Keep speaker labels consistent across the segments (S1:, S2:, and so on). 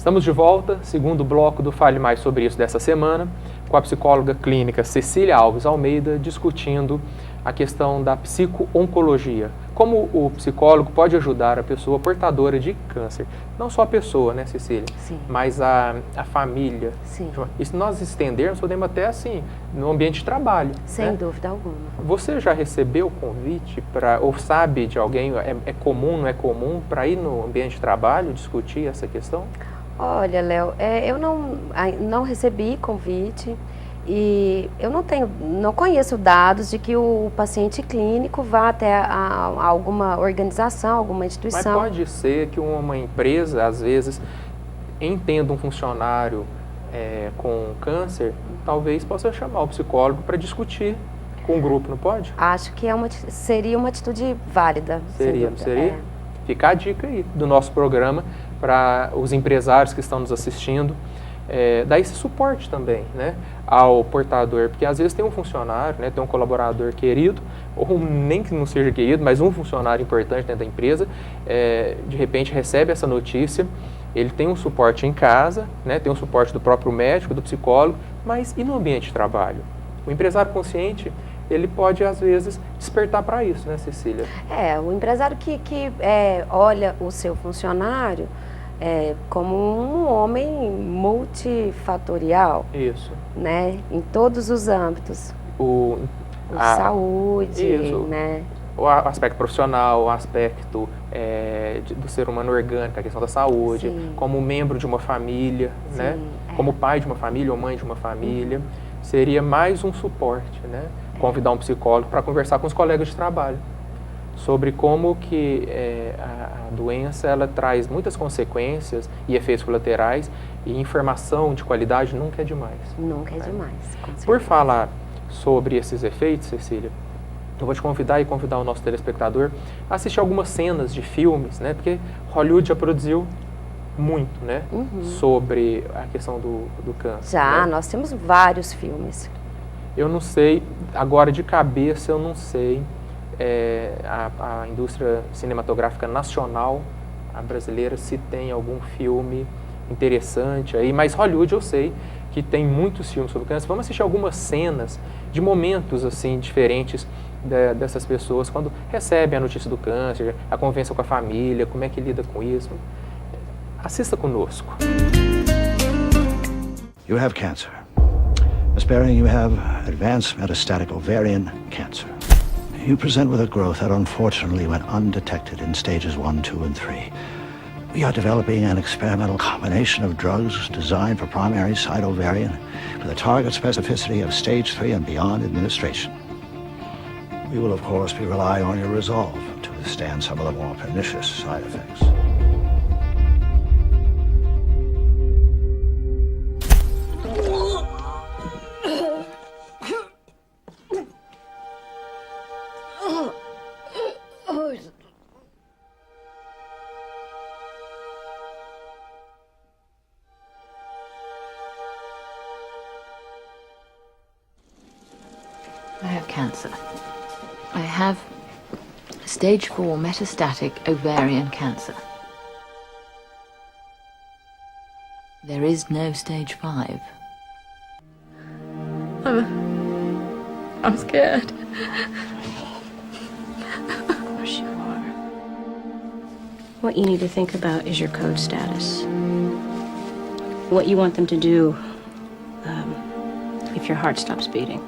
S1: Estamos de volta, segundo bloco do Fale Mais Sobre Isso dessa semana, com a psicóloga clínica Cecília Alves Almeida, discutindo a questão da psico-oncologia. Como o psicólogo pode ajudar a pessoa portadora de câncer. Não só a pessoa, né, Cecília?
S2: Sim.
S1: Mas a família.
S2: Sim.
S1: E se nós estendermos, podemos até assim, no ambiente de trabalho.
S2: Sem
S1: né?
S2: dúvida alguma.
S1: Você já recebeu o convite ou sabe de alguém, é comum, não é comum, para ir no ambiente de trabalho discutir essa questão?
S2: Olha, Léo, eu não recebi convite e eu não conheço dados de que o paciente clínico vá até alguma organização, alguma instituição.
S1: Mas pode ser que uma empresa, às vezes, entenda um funcionário com câncer, talvez possa chamar o psicólogo para discutir com o grupo, não pode?
S2: Acho que seria uma atitude válida.
S1: Seria? Fica a dica aí do nosso programa para os empresários que estão nos assistindo, dar esse suporte também, né, ao portador, porque às vezes tem um funcionário, né, tem um colaborador querido, ou nem que não seja querido, mas um funcionário importante dentro da empresa, de repente recebe essa notícia, ele tem um suporte em casa, né, tem um suporte do próprio médico, do psicólogo, mas e no ambiente de trabalho? O empresário consciente, ele pode, às vezes, despertar para isso, né, Cecília?
S2: O empresário que olha o seu funcionário como um homem multifatorial.
S1: Isso.
S2: Né, em todos os âmbitos. Saúde,
S1: isso.
S2: né?
S1: O aspecto profissional, o aspecto do ser humano orgânico, a questão da saúde,
S2: Sim.
S1: como membro de uma família,
S2: Sim,
S1: né? Como pai de uma família ou mãe de uma família. Seria mais um suporte, né? Convidar um psicólogo para conversar com os colegas de trabalho sobre como que a doença ela traz muitas consequências e efeitos colaterais, e informação de qualidade nunca é demais.
S2: Nunca é demais, com certeza.
S1: Por falar sobre esses efeitos, Cecília, eu vou te convidar o nosso telespectador a assistir algumas cenas de filmes, né? Porque Hollywood já produziu muito, né? Sobre a questão do câncer.
S2: Já,
S1: né?
S2: nós temos vários filmes.
S1: Eu não sei, agora de cabeça eu não sei, a indústria cinematográfica nacional, a brasileira, se tem algum filme interessante aí, mas Hollywood eu sei que tem muitos filmes sobre câncer. Vamos assistir algumas cenas de momentos assim diferentes dessas pessoas quando recebem a notícia do câncer, a convivência com a família, como é que lida com isso. Assista conosco.
S3: You have cancer. Miss Baring, you have advanced metastatic ovarian cancer. You present with a growth that unfortunately went undetected in stages 1, 2, and 3. We are developing an experimental combination of drugs designed for primary side ovarian with a target specificity of stage 3 and beyond administration. We will, of course, be relying on your resolve to withstand some of the more pernicious side effects.
S4: I have cancer. I have stage 4 metastatic ovarian cancer. There is no stage 5.
S5: I'm scared.
S4: Of course you are.
S5: What you need to think about is your code status. What you want them to do if your heart stops beating.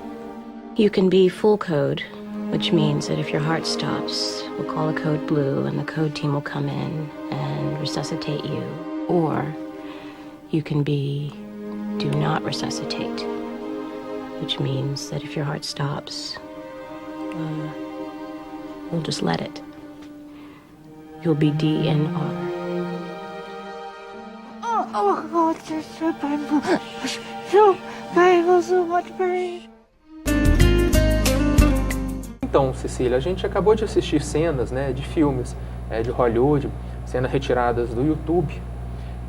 S5: You can be full code, which means that if your heart stops, we'll call a code blue and the code team will come in and resuscitate you. Or you can be do not resuscitate, which means that if your heart stops, we'll just let it. You'll be DNR.
S6: Oh God, it's so painful. So painful, so much pain.
S1: Então, Cecília, a gente acabou de assistir cenas, né, de filmes de Hollywood, cenas retiradas do YouTube,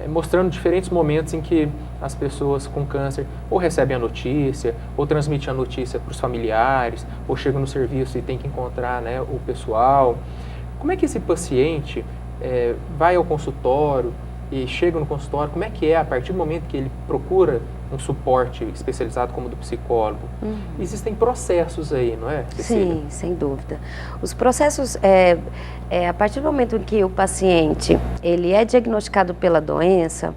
S1: mostrando diferentes momentos em que as pessoas com câncer ou recebem a notícia, ou transmitem a notícia para os familiares, ou chegam no serviço e tem que encontrar, né, o pessoal. Como é que esse paciente vai ao consultório e chega no consultório, como é que é a partir do momento que ele procura um suporte especializado como o do psicólogo? Existem processos aí, não é, Cecília?
S2: Sim, sem dúvida. Os processos, a partir do momento em que o paciente ele é diagnosticado pela doença,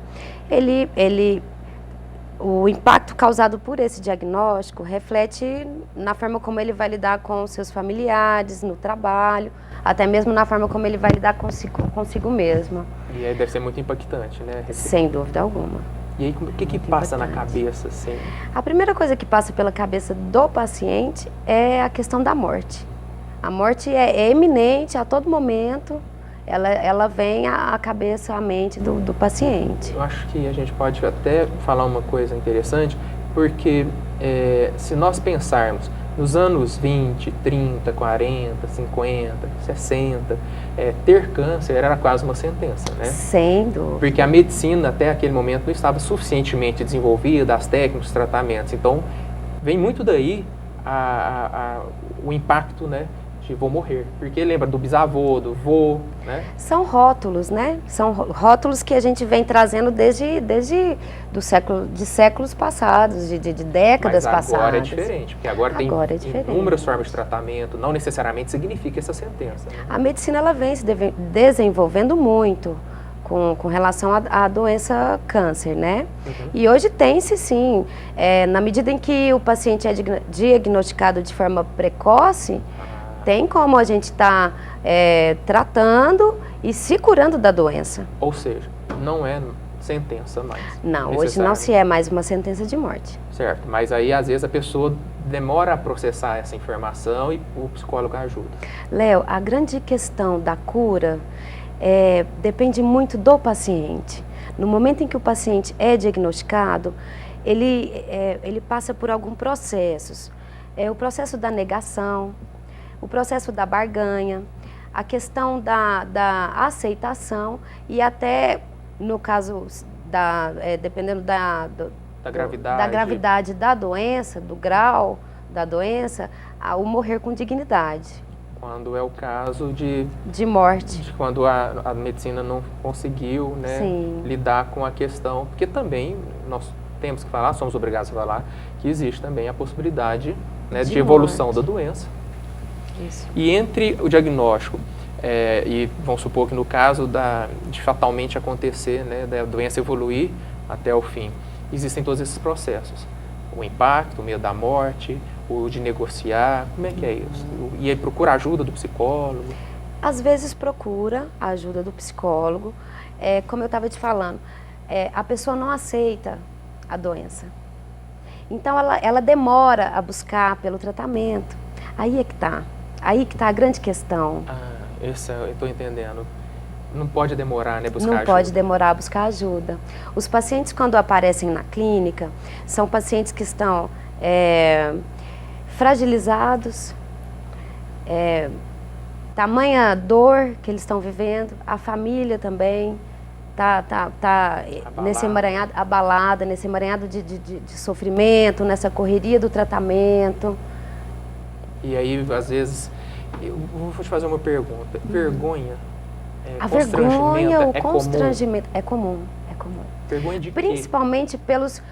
S2: o impacto causado por esse diagnóstico reflete na forma como ele vai lidar com os seus familiares, no trabalho, até mesmo na forma como ele vai lidar consigo mesmo.
S1: E aí deve ser muito impactante, né?
S2: Sem dúvida alguma.
S1: E aí, o que passa na cabeça, assim?
S2: A primeira coisa que passa pela cabeça do paciente é a questão da morte. A morte é eminente a todo momento, ela vem à cabeça, à mente do paciente.
S1: Eu acho que a gente pode até falar uma coisa interessante, porque se nós pensarmos nos anos 20, 30, 40, 50, 60, ter câncer era quase uma sentença, né?
S2: Sem dúvida.
S1: Porque a medicina até aquele momento não estava suficientemente desenvolvida, as técnicas, os tratamentos. Então, vem muito daí o impacto, né? Vou morrer, porque lembra do bisavô, do vô, né?
S2: São rótulos, né? São rótulos que a gente vem trazendo desde de séculos passados, de décadas passadas.
S1: Mas agora é diferente, porque agora tem inúmeras formas de tratamento, não necessariamente significa essa sentença. Né?
S2: A medicina ela vem se desenvolvendo muito com relação à doença câncer, né? E hoje tem-se sim, na medida em que o paciente é diagnosticado de forma precoce, tem como a gente estar tratando e se curando da doença.
S1: Ou seja, não é sentença mais.
S2: Não, hoje não se é mais uma sentença de morte.
S1: Certo, mas aí às vezes a pessoa demora a processar essa informação e o psicólogo ajuda.
S2: Léo, a grande questão da cura depende muito do paciente. No momento em que o paciente é diagnosticado, ele passa por alguns processos. O processo da negação, o processo da barganha, a questão da aceitação e até, no caso, dependendo da gravidade da doença, do grau da doença, o morrer com dignidade.
S1: Quando é o caso de
S2: morte.
S1: Quando a medicina não conseguiu, né, lidar com a questão, porque também nós temos que falar, somos obrigados a falar, que existe também a possibilidade, né, de evolução da doença.
S2: Isso.
S1: E entre o diagnóstico e vamos supor que no caso de fatalmente acontecer, né, da doença evoluir até o fim, existem todos esses processos. O impacto, o medo da morte, o de negociar, como é que é isso? E aí procura ajuda do psicólogo?
S2: Às vezes procura a ajuda do psicólogo. Como eu estava te falando, a pessoa não aceita a doença. Então ela demora a buscar pelo tratamento. Aí que está a grande questão.
S1: Eu estou entendendo. Não pode demorar, né, buscar ajuda?
S2: Não pode demorar a buscar ajuda. Os pacientes, quando aparecem na clínica, são pacientes que estão fragilizados, tamanha dor que eles estão vivendo, a família também tá nesse emaranhado, abalada, nesse emaranhado de sofrimento, nessa correria do tratamento.
S1: E aí, às vezes, eu vou te fazer uma pergunta. Vergonha?
S2: A vergonha, o constrangimento é comum.
S1: Vergonha de quê?
S2: Principalmente pelos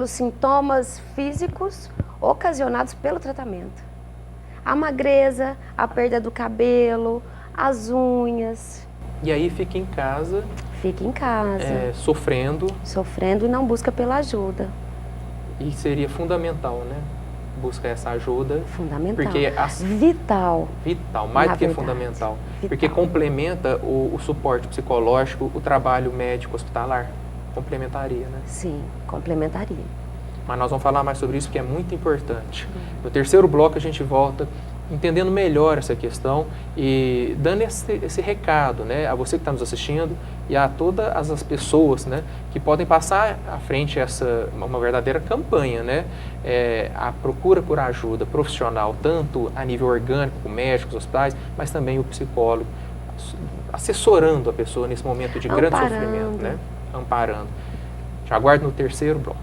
S2: sintomas físicos ocasionados pelo tratamento. A magreza, a perda do cabelo, as unhas.
S1: E aí fica em casa. Sofrendo.
S2: Sofrendo e não busca pela ajuda.
S1: E seria fundamental, né? Buscar essa ajuda.
S2: Fundamental.
S1: Porque
S2: Vital.
S1: Vital, mais do que fundamental.
S2: Vital.
S1: Porque complementa o suporte psicológico, o trabalho médico hospitalar. Complementaria, né?
S2: Sim, complementaria.
S1: Mas nós vamos falar mais sobre isso, porque é muito importante. No terceiro bloco a gente volta entendendo melhor essa questão e dando esse recado, né, a você que está nos assistindo e a todas as pessoas, né, que podem passar à frente uma verdadeira campanha, né, a procura por ajuda profissional, tanto a nível orgânico, com médicos, hospitais, mas também o psicólogo, assessorando a pessoa nesse momento de grande sofrimento, né, amparando. Te aguardo no terceiro bloco.